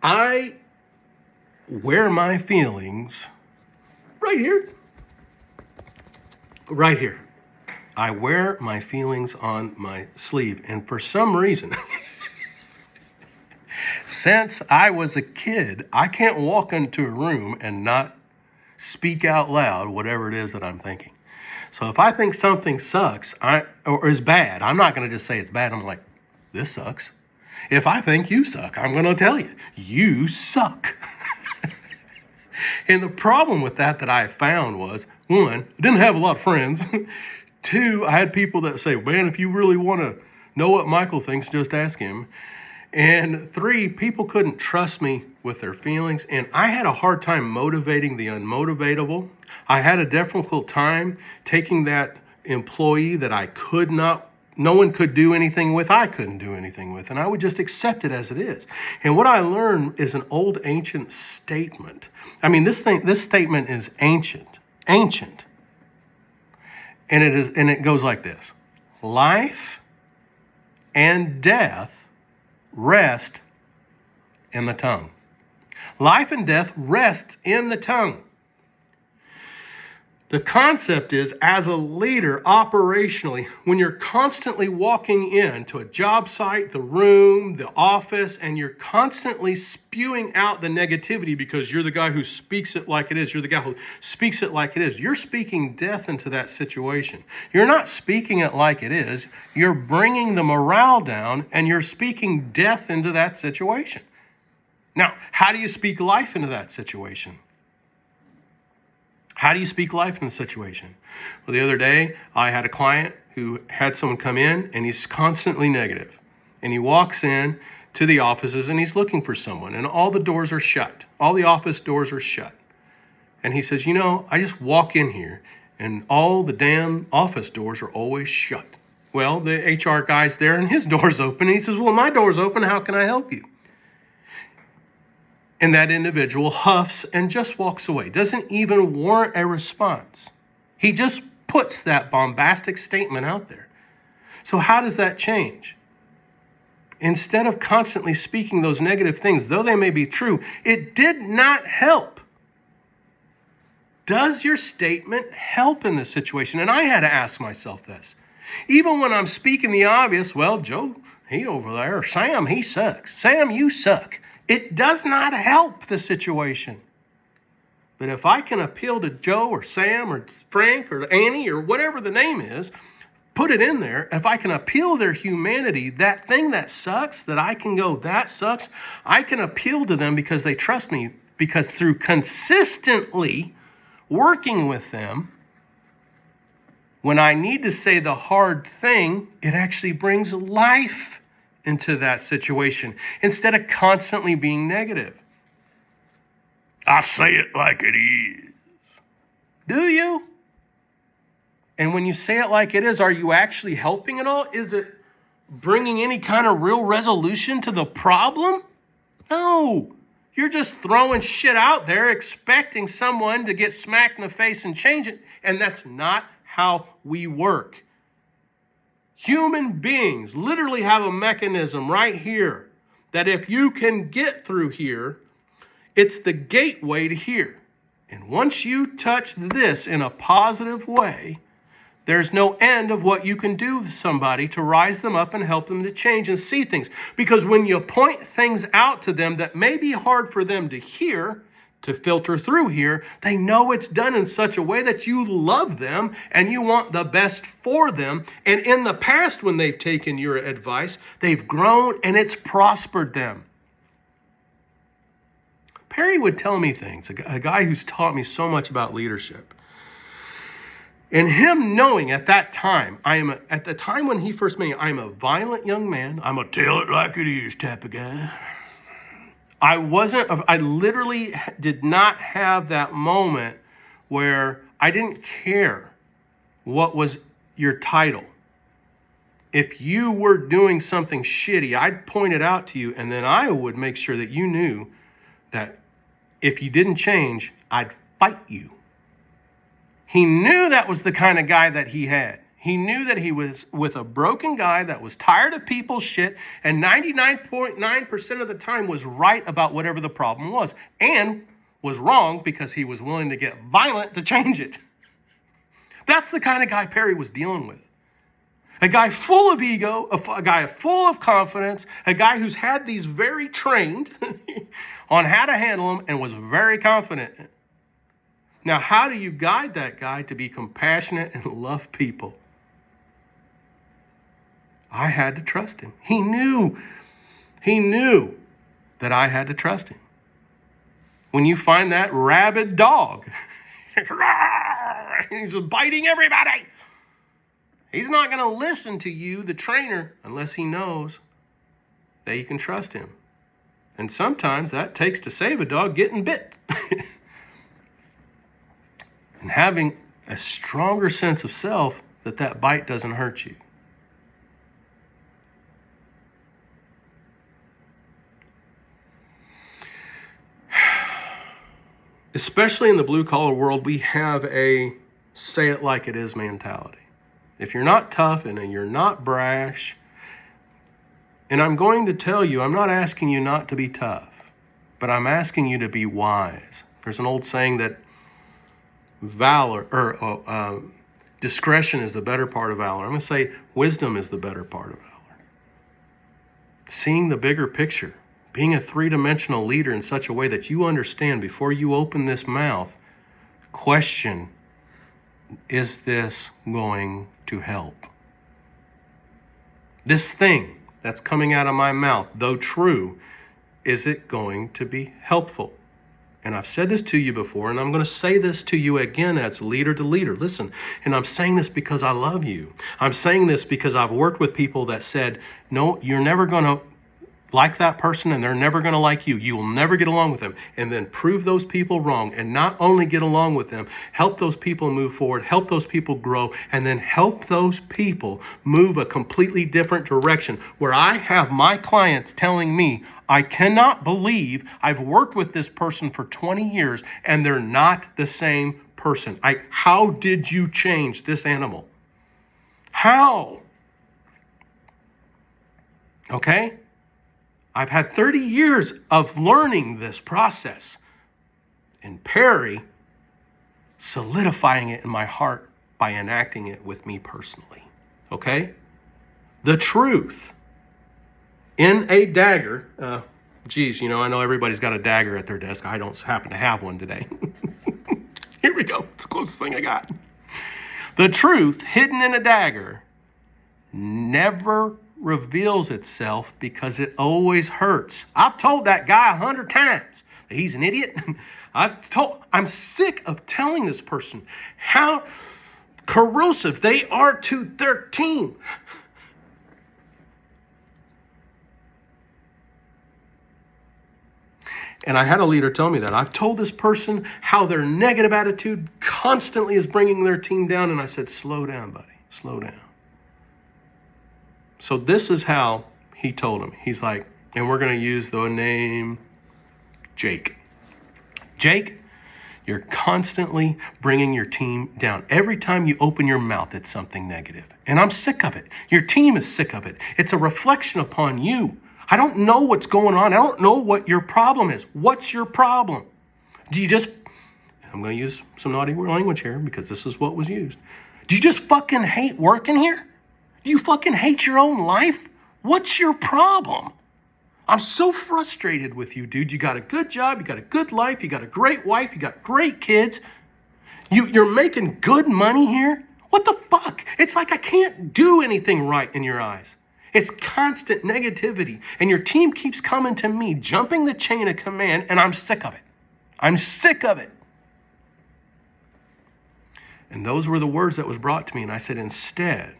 I wear my feelings right here. Right here. I wear my feelings on my sleeve. And for some reason, since I was a kid, I can't walk into a room and not speak out loud whatever it is that I'm thinking. So if I think something sucks or is bad, I'm not going to just say it's bad. I'm like, this sucks. If I think you suck, I'm going to tell you, you suck. And the problem with that I found was, one, I didn't have a lot of friends. Two, I had people that say, man, if you really want to know what Michael thinks, just ask him. And three, people couldn't trust me with their feelings. And I had a hard time motivating the unmotivatable. I had a difficult time taking that employee that no one could do anything with, I couldn't do anything with. And I would just accept it as it is. And what I learned is an old ancient statement. I mean, this statement is ancient. And it goes like this. Life and death rest in the tongue. Life and death rests in the tongue. The concept is, as a leader, operationally, when you're constantly walking into a job site, the room, the office, and you're constantly spewing out the negativity because you're the guy who speaks it like it is, you're the guy who speaks it like it is, you're speaking death into that situation. You're not speaking it like it is, you're bringing the morale down and you're speaking death into that situation. Now, how do you speak life into that situation? How do you speak life in the situation? Well, the other day, I had a client who had someone come in, and he's constantly negative. And he walks in to the offices, and he's looking for someone, and all the doors are shut. All the office doors are shut. And he says, I just walk in here, and all the damn office doors are always shut. Well, the HR guy's there, and his door's open. And he says, well, my door's open. How can I help you? And that individual huffs and just walks away, doesn't even warrant a response. He just puts that bombastic statement out there. So how does that change? Instead of constantly speaking those negative things, though they may be true, it did not help. Does your statement help in this situation? And I had to ask myself this. Even when I'm speaking the obvious, well, Joe, he over there, Sam, he sucks. Sam, you suck. It does not help the situation. But if I can appeal to Joe or Sam or Frank or Annie or whatever the name is, put it in there. If I can appeal to their humanity, that thing that sucks, that I can go, that sucks, I can appeal to them because they trust me. Because through consistently working with them, when I need to say the hard thing, it actually brings life into that situation instead of constantly being negative. I say it like it is. Do you? And when you say it like it is, are you actually helping at all? Is it bringing any kind of real resolution to the problem? No. You're just throwing shit out there expecting someone to get smacked in the face and change it. And that's not how we work. Human beings literally have a mechanism right here that if you can get through here, it's the gateway to here. And once you touch this in a positive way, there's no end of what you can do with somebody to rise them up and help them to change and see things. Because when you point things out to them that may be hard for them to hear, to filter through here, they know it's done in such a way that you love them and you want the best for them. And in the past, when they've taken your advice, they've grown and it's prospered them. Perry would tell me things, a guy who's taught me so much about leadership. And him knowing at that time, at the time when he first met me, I'm a violent young man. I'm a tell it like it is type of guy. I literally did not have that moment where I didn't care what was your title. If you were doing something shitty, I'd point it out to you, and then I would make sure that you knew that if you didn't change, I'd fight you. He knew that was the kind of guy that he had. He knew that he was with a broken guy that was tired of people's shit and 99.9% of the time was right about whatever the problem was, and was wrong because he was willing to get violent to change it. That's the kind of guy Perry was dealing with. A guy full of ego, a guy full of confidence, a guy who's had these very trained on how to handle them and was very confident. Now, how do you guide that guy to be compassionate and love people? I had to trust him. He knew that I had to trust him. When you find that rabid dog, he's just biting everybody. He's not going to listen to you, the trainer, unless he knows that you can trust him. And sometimes that takes to save a dog getting bit. And having a stronger sense of self that bite doesn't hurt you. Especially in the blue-collar world, we have a say-it-like-it-is mentality. If you're not tough and you're not brash, and I'm going to tell you, I'm not asking you not to be tough, but I'm asking you to be wise. There's an old saying that discretion is the better part of valor. I'm going to say wisdom is the better part of valor. Seeing the bigger picture. Being a three-dimensional leader in such a way that you understand before you open this mouth, question, is this going to help? This thing that's coming out of my mouth, though true, is it going to be helpful? And I've said this to you before, and I'm going to say this to you again as leader to leader. Listen, and I'm saying this because I love you. I'm saying this because I've worked with people that said, no, you're never going to like that person and they're never going to like you. You will never get along with them. And then prove those people wrong and not only get along with them, help those people move forward, help those people grow, and then help those people move a completely different direction where I have my clients telling me, I cannot believe I've worked with this person for 20 years and they're not the same person. How did you change this animal? How? Okay? I've had 30 years of learning this process. And Perry solidifying it in my heart by enacting it with me personally. Okay? The truth in a dagger. I know everybody's got a dagger at their desk. I don't happen to have one today. Here we go. It's the closest thing I got. The truth hidden in a dagger never reveals itself because it always hurts. I've told that guy 100 times that he's an idiot. I'm sick of telling this person how corrosive they are to their team. And I had a leader tell me that. I've told this person how their negative attitude constantly is bringing their team down. And I said, slow down, buddy. Slow down. So this is how he told him. He's like, and we're going to use the name Jake. Jake, you're constantly bringing your team down. Every time you open your mouth, it's something negative. And I'm sick of it. Your team is sick of it. It's a reflection upon you. I don't know what's going on. I don't know what your problem is. What's your problem? Do you just, I'm going to use some naughty language here because this is what was used. Do you just fucking hate working here? Do you fucking hate your own life? What's your problem? I'm so frustrated with you, dude. You got a good job. You got a good life. You got a great wife. You got great kids. You're making good money here. What the fuck? It's like I can't do anything right in your eyes. It's constant negativity. And your team keeps coming to me, jumping the chain of command, and I'm sick of it. I'm sick of it. And those were the words that was brought to me. And I said, instead,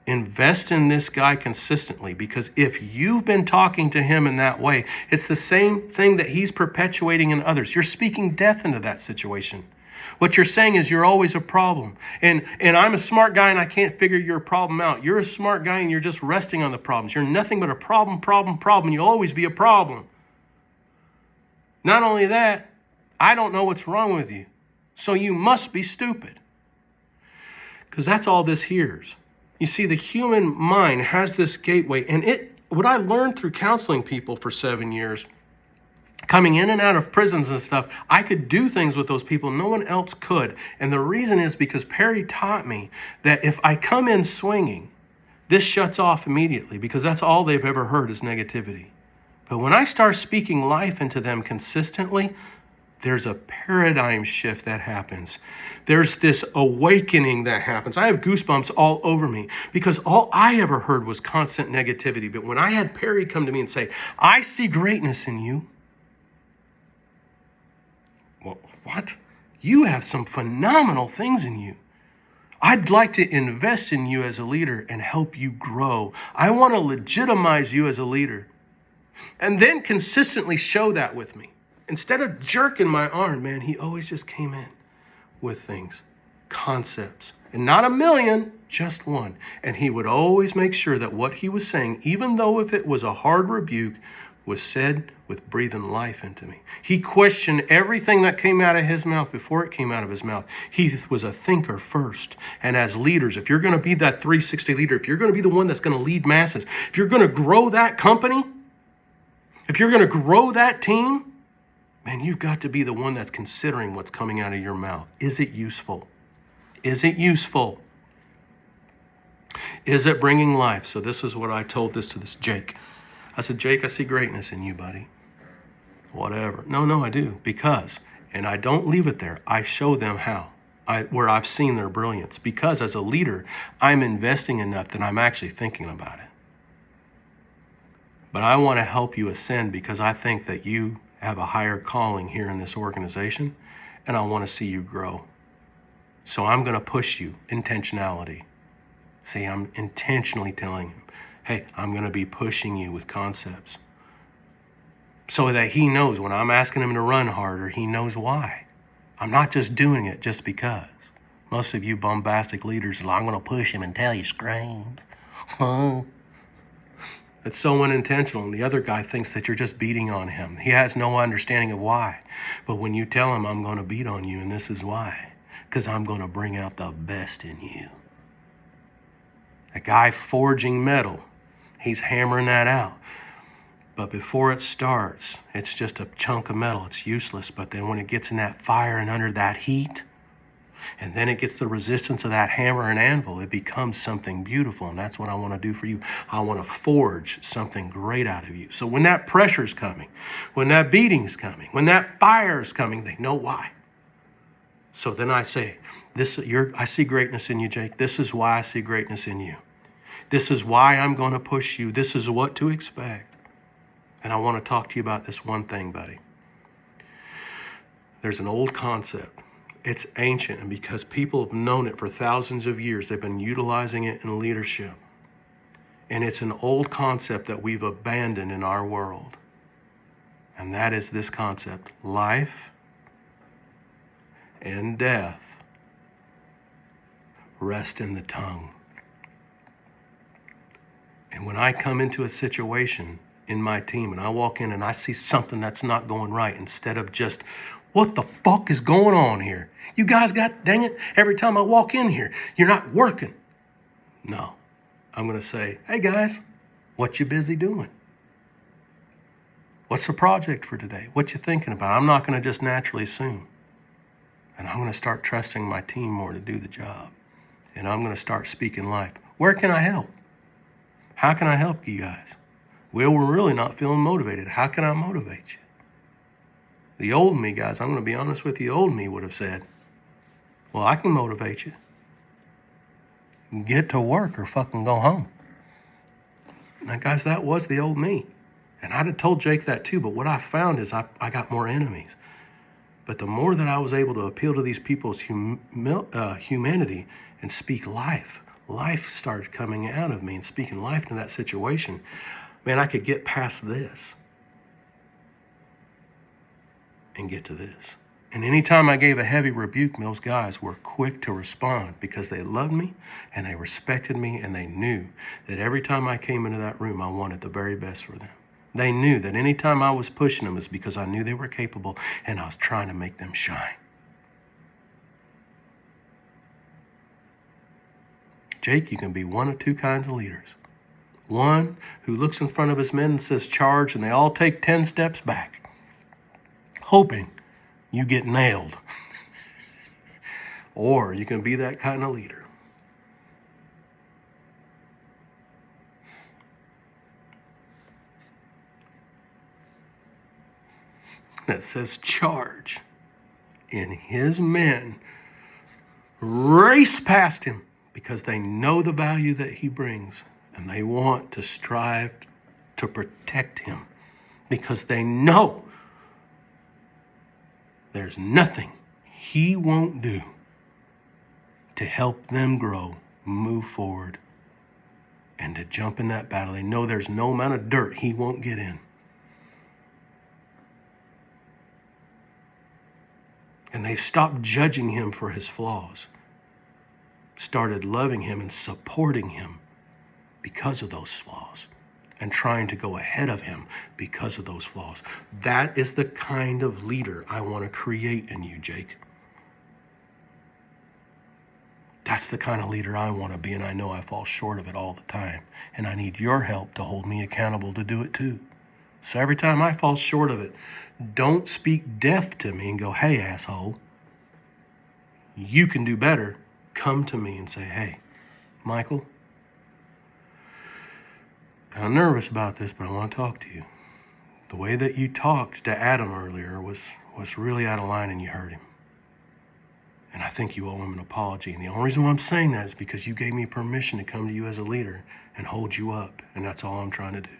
invest in this guy consistently, because if you've been talking to him in that way, it's the same thing that he's perpetuating in others. You're speaking death into that situation. What you're saying is you're always a problem. And I'm a smart guy and I can't figure your problem out. You're a smart guy and you're just resting on the problems. You're nothing but a problem. You'll always be a problem. Not only that, I don't know what's wrong with you. So you must be stupid. Because that's all this hears. You see, the human mind has this gateway, and what I learned through counseling people for 7 years, coming in and out of prisons and stuff, I could do things with those people no one else could. And the reason is because Perry taught me that if I come in swinging, this shuts off immediately, because that's all they've ever heard is negativity. But when I start speaking life into them consistently, there's a paradigm shift that happens. There's this awakening that happens. I have goosebumps all over me because all I ever heard was constant negativity. But when I had Perry come to me and say, I see greatness in you. Well, what? You have some phenomenal things in you. I'd like to invest in you as a leader and help you grow. I want to legitimize you as a leader. And then consistently show that with me. Instead of jerking my arm, man, he always just came in with things, concepts, and not a million, just one. And he would always make sure that what he was saying, even though if it was a hard rebuke, was said with breathing life into me. He questioned everything that came out of his mouth before it came out of his mouth. He was a thinker first. And as leaders, if you're going to be that 360 leader, if you're going to be the one that's going to lead masses, if you're going to grow that company, if you're going to grow that team, man, you've got to be the one that's considering what's coming out of your mouth. Is it useful? Is it useful? Is it bringing life? So this is what I told this to this Jake. I said, Jake, I see greatness in you, buddy. Whatever. No, I do. Because, and I don't leave it there. I show them how, where I've seen their brilliance. Because as a leader, I'm investing enough that I'm actually thinking about it. But I want to help you ascend because I think that you have a higher calling here in this organization, and I want to see you grow. So I'm going to push you, intentionality. See, I'm intentionally telling him, hey, I'm going to be pushing you with concepts. So that he knows when I'm asking him to run harder, he knows why. I'm not just doing it just because. Most of you bombastic leaders are like, I'm going to push him until he screams. It's so unintentional, and the other guy thinks that you're just beating on him. He has no understanding of why. But when you tell him, I'm going to beat on you, and this is why, because I'm going to bring out the best in you. A guy forging metal, he's hammering that out. But before it starts, it's just a chunk of metal. It's useless. But then when it gets in that fire and under that heat, and then it gets the resistance of that hammer and anvil, it becomes something beautiful. And that's what I want to do for you. I want to forge something great out of you. So when that pressure's coming, when that beating's coming, when that fire's coming, they know why. So then I say, I see greatness in you, Jake. This is why I see greatness in you. This is why I'm going to push you. This is what to expect. And I want to talk to you about this one thing, buddy. There's an old concept. It's ancient, and because people have known it for thousands of years, they've been utilizing it in leadership. And it's an old concept that we've abandoned in our world. And that is this concept: life and death rest in the tongue. And when I come into a situation in my team and I walk in and I see something that's not going right, instead of just, what the fuck is going on here? You guys dang it, every time I walk in here, you're not working. No, I'm going to say, hey guys, what you busy doing? What's the project for today? What you thinking about? I'm not going to just naturally assume. And I'm going to start trusting my team more to do the job. And I'm going to start speaking life. Where can I help? How can I help you guys? Well, we're really not feeling motivated. How can I motivate you? The old me, guys, I'm going to be honest with you, the old me would have said, well, I can motivate you. Get to work or fucking go home. Now, guys, that was the old me. And I'd have told Jake that too, but what I found is I got more enemies. But the more that I was able to appeal to these people's humanity and speak life started coming out of me, and speaking life into that situation, man, I could get past this and get to this. And anytime I gave a heavy rebuke, those guys were quick to respond because they loved me and they respected me, and they knew that every time I came into that room, I wanted the very best for them. They knew that anytime I was pushing them, it was because I knew they were capable and I was trying to make them shine. Jake, you can be one of two kinds of leaders. One who looks in front of his men and says, charge, and they all take 10 steps back, hoping you get nailed. Or you can be that kind of leader that says, charge, and his men race past him because they know the value that he brings, and they want to strive to protect him because they know there's nothing he won't do to help them grow, move forward, and to jump in that battle. They know there's no amount of dirt he won't get in. And they stopped judging him for his flaws, started loving him and supporting him because of those flaws, and trying to go ahead of him because of those flaws. That is the kind of leader I want to create in you, Jake. That's the kind of leader I want to be, and I know I fall short of it all the time. And I need your help to hold me accountable to do it too. So every time I fall short of it, don't speak death to me and go, hey, asshole, you can do better. Come to me and say, hey, Michael, I'm nervous about this, but I want to talk to you. The way that you talked to Adam earlier was really out of line, and you hurt him. And I think you owe him an apology. And the only reason why I'm saying that is because you gave me permission to come to you as a leader and hold you up. And that's all I'm trying to do.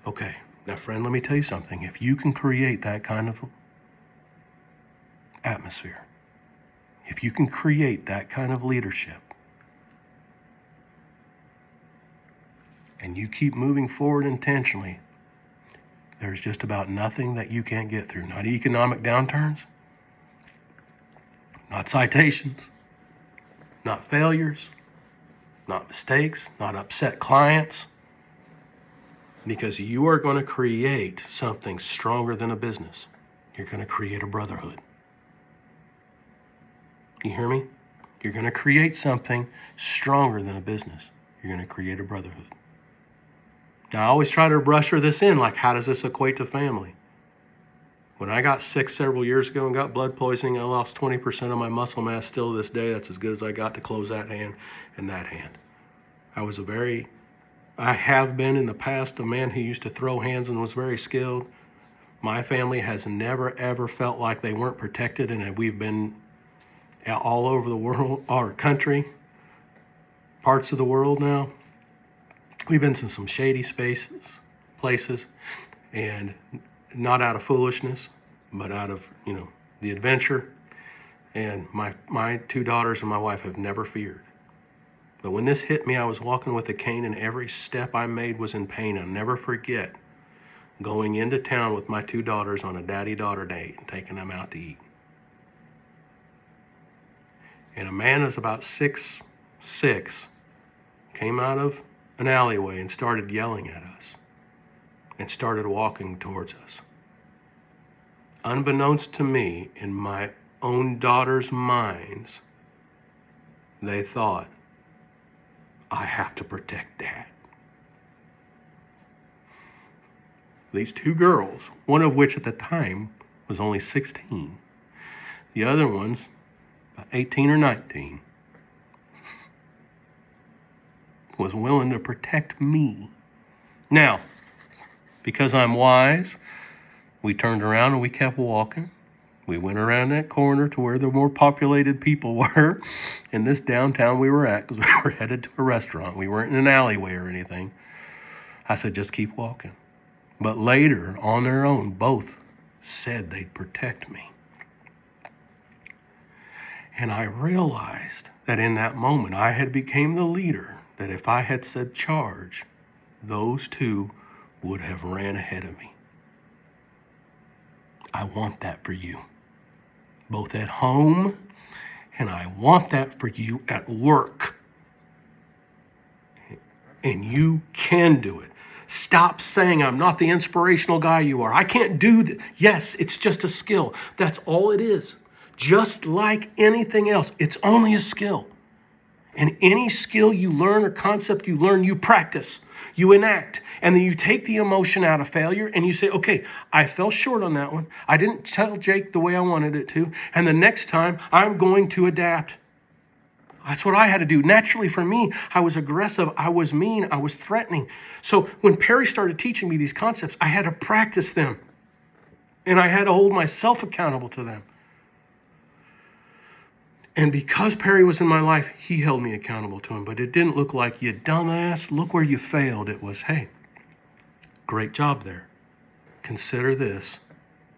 Okay. Now, friend, let me tell you something. If you can create that kind of atmosphere, if you can create that kind of leadership, and you keep moving forward intentionally, there's just about nothing that you can't get through. Not economic downturns, not citations, not failures, not mistakes, not upset clients, because you are going to create something stronger than a business. You're going to create a brotherhood. You hear me? You're going to create something stronger than a business. You're going to create a brotherhood. Now, I always try to brusher this in, like, how does this equate to family? When I got sick several years ago and got blood poisoning, I lost 20% of my muscle mass still to this day. That's as good as I got to close that hand and that hand. I have been in the past a man who used to throw hands and was very skilled. My family has never, ever felt like they weren't protected, and we've been all over the world, our country, parts of the world now. We've been to some shady places, and not out of foolishness, but out of, the adventure. And my two daughters and my wife have never feared. But when this hit me, I was walking with a cane, and every step I made was in pain. I'll never forget going into town with my two daughters on a daddy-daughter date and taking them out to eat. And a man who's about 6'6" came out of an alleyway and started yelling at us and started walking towards us. Unbeknownst to me, in my own daughters' minds, they thought, I have to protect Dad. These two girls, one of which at the time was only 16, the other one's about 18 or 19, was willing to protect me. Now, because I'm wise, we turned around and we kept walking. We went around that corner to where the more populated people were in this downtown we were at, because we were headed to a restaurant. We weren't in an alleyway or anything. I said, just keep walking. But later, on their own, both said they'd protect me. And I realized that in that moment, I had become the leader, that if I had said charge, those two would have ran ahead of me. I want that for you, both at home, and I want that for you at work. And you can do it. Stop saying, I'm not the inspirational guy you are. I can't do that. Yes, it's just a skill. That's all it is. Just like anything else, it's only a skill. And any skill you learn or concept you learn, you practice, you enact, and then you take the emotion out of failure and you say, okay, I fell short on that one. I didn't tell Jake the way I wanted it to. And the next time I'm going to adapt. That's what I had to do. Naturally for me, I was aggressive, I was mean, I was threatening. So when Perry started teaching me these concepts, I had to practice them. And I had to hold myself accountable to them. And because Perry was in my life, he held me accountable to him. But it didn't look like, you dumbass, look where you failed. It was, hey, great job there. Consider this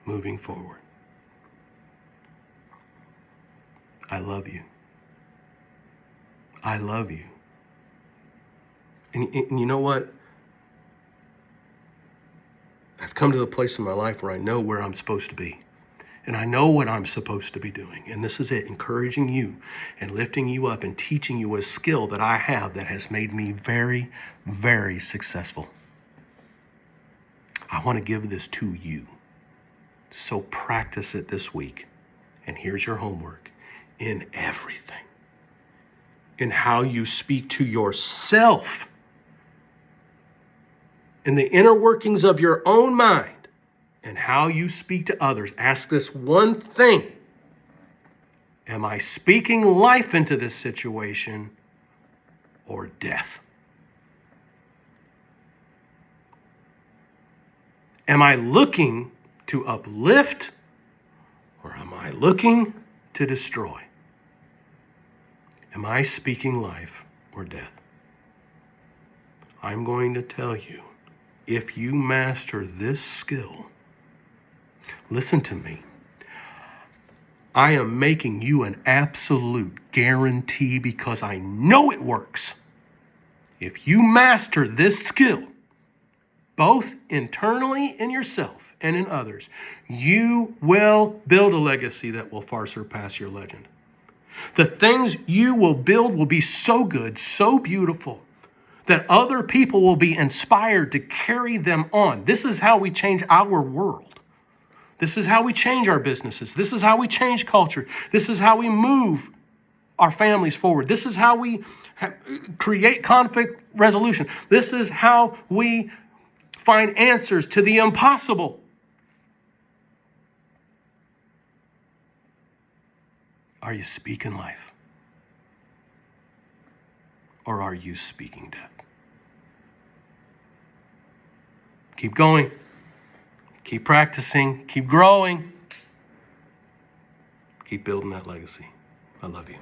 moving forward. I love you. I love you. And you know what? I've come to the place in my life where I know where I'm supposed to be. And I know what I'm supposed to be doing. And this is it, encouraging you and lifting you up and teaching you a skill that I have that has made me very, very successful. I want to give this to you. So practice it this week. And here's your homework. In everything. In how you speak to yourself. In the inner workings of your own mind. And how you speak to others. Ask this one thing. Am I speaking life into this situation or death? Am I looking to uplift or am I looking to destroy? Am I speaking life or death? I'm going to tell you, if you master this skill, listen to me. I am making you an absolute guarantee because I know it works. If you master this skill, both internally in yourself and in others, you will build a legacy that will far surpass your legend. The things you will build will be so good, so beautiful, that other people will be inspired to carry them on. This is how we change our world. This is how we change our businesses. This is how we change culture. This is how we move our families forward. This is how we create conflict resolution. This is how we find answers to the impossible. Are you speaking life? Or are you speaking death? Keep going. Keep practicing. Keep growing. Keep building that legacy. I love you.